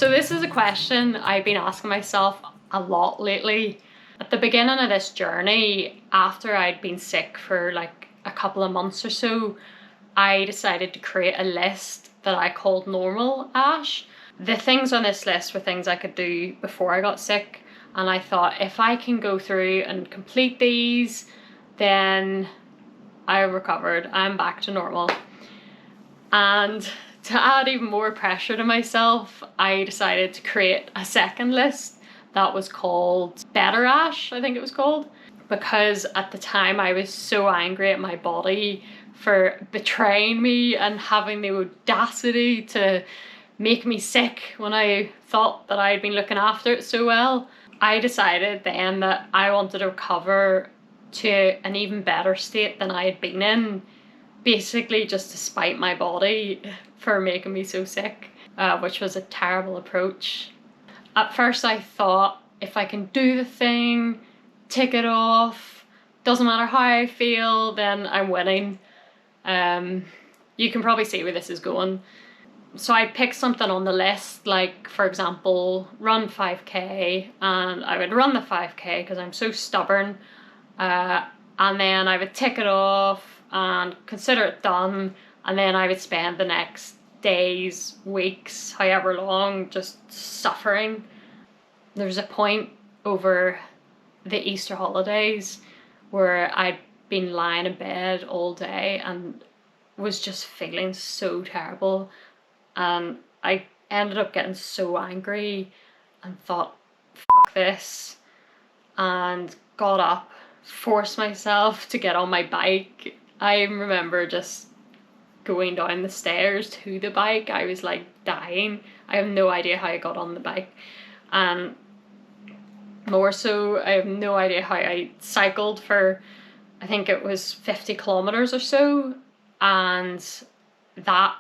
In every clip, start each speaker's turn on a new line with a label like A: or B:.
A: So this is a question I've been asking myself a lot lately. At the beginning of this journey, after I'd been sick for like a couple of months or so, I decided to create a list that I called Normal Ash. The things on this list were things I could do before I got sick, and I thought if I can go through and complete these, then I recovered, I'm back to normal. And to add even more pressure to myself, I decided to create a second list that was called Better Ash, I think it was called, because at the time I was so angry at my body for betraying me and having the audacity to make me sick when I thought that I had been looking after it so well. I decided then that I wanted to recover to an even better state than I had been in, basically just to spite my body for making me so sick, which was a terrible approach. At first I thought, if I can do the thing, tick it off, doesn't matter how I feel, then I'm winning. You can probably see where this is going. So I picked something on the list, like for example, run 5k, and I would run the 5k because I'm so stubborn, and then I would tick it off and consider it done, and then I would spend the next days, weeks, however long, just suffering. There was a point over the Easter holidays where I'd been lying in bed all day and was just feeling so terrible, and I ended up getting so angry and thought, fuck this, and got up, forced myself to get on my bike. I remember just going down the stairs to the bike. I was like dying. I have no idea how I got on the bike, and more so, I have no idea how I cycled for, I think it was 50 kilometers or so, and that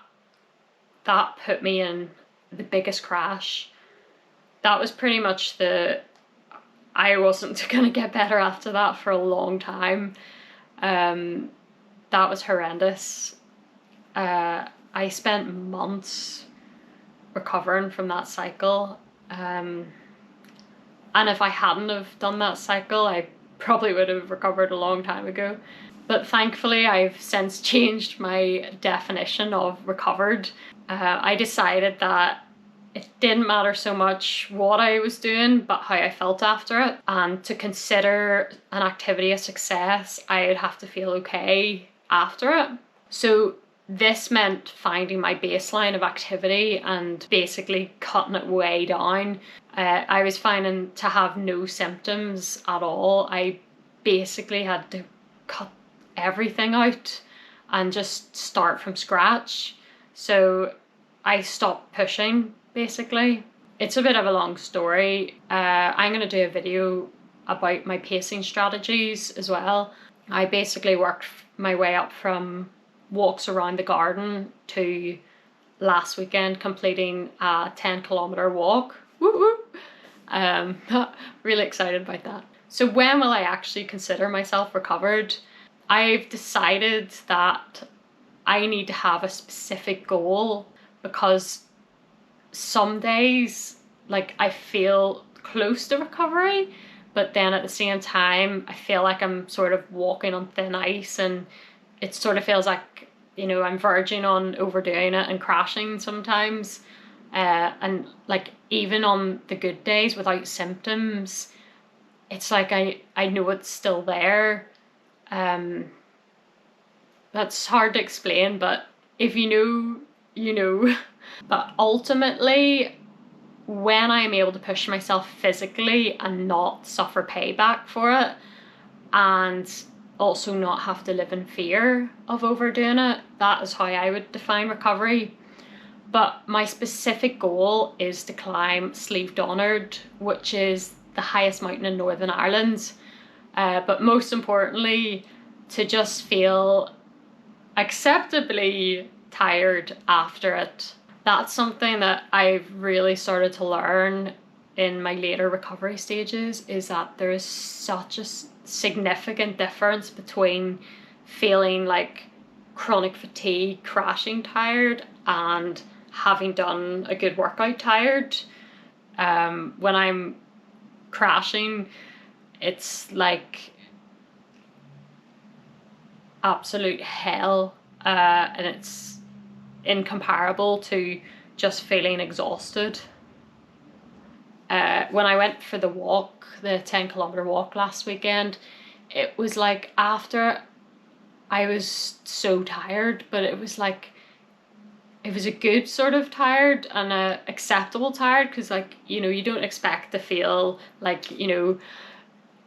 A: put me in the biggest crash. That was pretty much I wasn't gonna get better after that for a long time. That was horrendous. I spent months recovering from that cycle. And if I hadn't have done that cycle, I probably would have recovered a long time ago. But thankfully, I've since changed my definition of recovered. I decided that it didn't matter so much what I was doing, but how I felt after it. And to consider an activity a success, I'd have to feel okay after it. So this meant finding my baseline of activity and basically cutting it way down. I was finding to have no symptoms at all. I basically had to cut everything out and just start from scratch. So I stopped pushing, basically. It's a bit of a long story. I'm going to do a video about my pacing strategies as well. I basically worked my way up from walks around the garden to last weekend completing a 10-kilometer walk. Woo-woo! Really excited about that. So when will I actually consider myself recovered? I've decided that I need to have a specific goal, because some days like I feel close to recovery, but then at the same time I feel like I'm sort of walking on thin ice, and it sort of feels like, you know, I'm verging on overdoing it and crashing sometimes. And like even on the good days without symptoms, it's like I know it's still there. That's hard to explain, but if you know, you know. But ultimately, when I'm able to push myself physically and not suffer payback for it, and also not have to live in fear of overdoing it, that is how I would define recovery. But my specific goal is to climb Slieve Donard, which is the highest mountain in Northern Ireland. But most importantly, to just feel acceptably tired after it. That's something that I've really started to learn in my later recovery stages, is that there is such a significant difference between feeling like chronic fatigue, crashing tired, and having done a good workout tired. When I'm crashing, it's like absolute hell, and it's incomparable to just feeling exhausted. When I went for the walk, the 10-kilometer walk last weekend, it was like after I was so tired, but it was like, it was a good sort of tired and a acceptable tired, because like, you know, you don't expect to feel like, you know,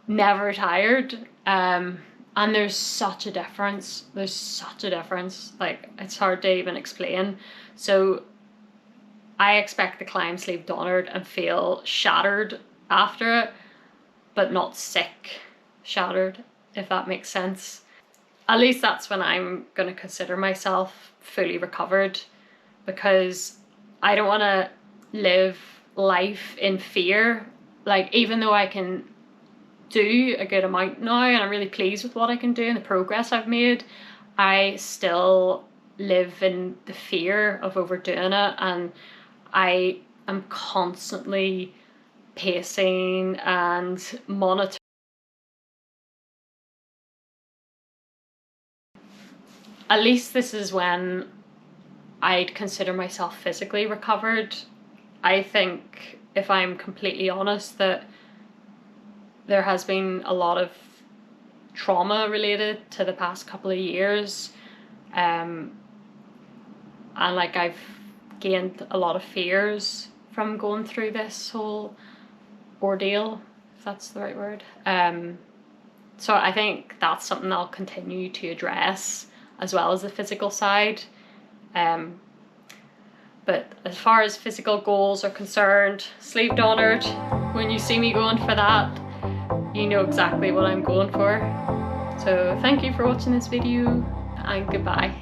A: never tired. And there's such a difference. There's such a difference. Like, it's hard to even explain. So I expect to climb Sleeve Donard and feel shattered after it, but not sick shattered, if that makes sense. At least that's when I'm going to consider myself fully recovered, because I don't want to live life in fear. Like, even though I can do a good amount now and I'm really pleased with what I can do and the progress I've made, I still live in the fear of overdoing it, and I am constantly pacing and monitoring. At least this is when I'd consider myself physically recovered. I think, if I'm completely honest, that there has been a lot of trauma related to the past couple of years, and like I've gained a lot of fears from going through this whole ordeal, if that's the right word. So I think that's something I'll continue to address, as well as the physical side. But as far as physical goals are concerned, Sleeve Donard, when you see me going for that, you know exactly what I'm going for. So thank you for watching this video, and goodbye.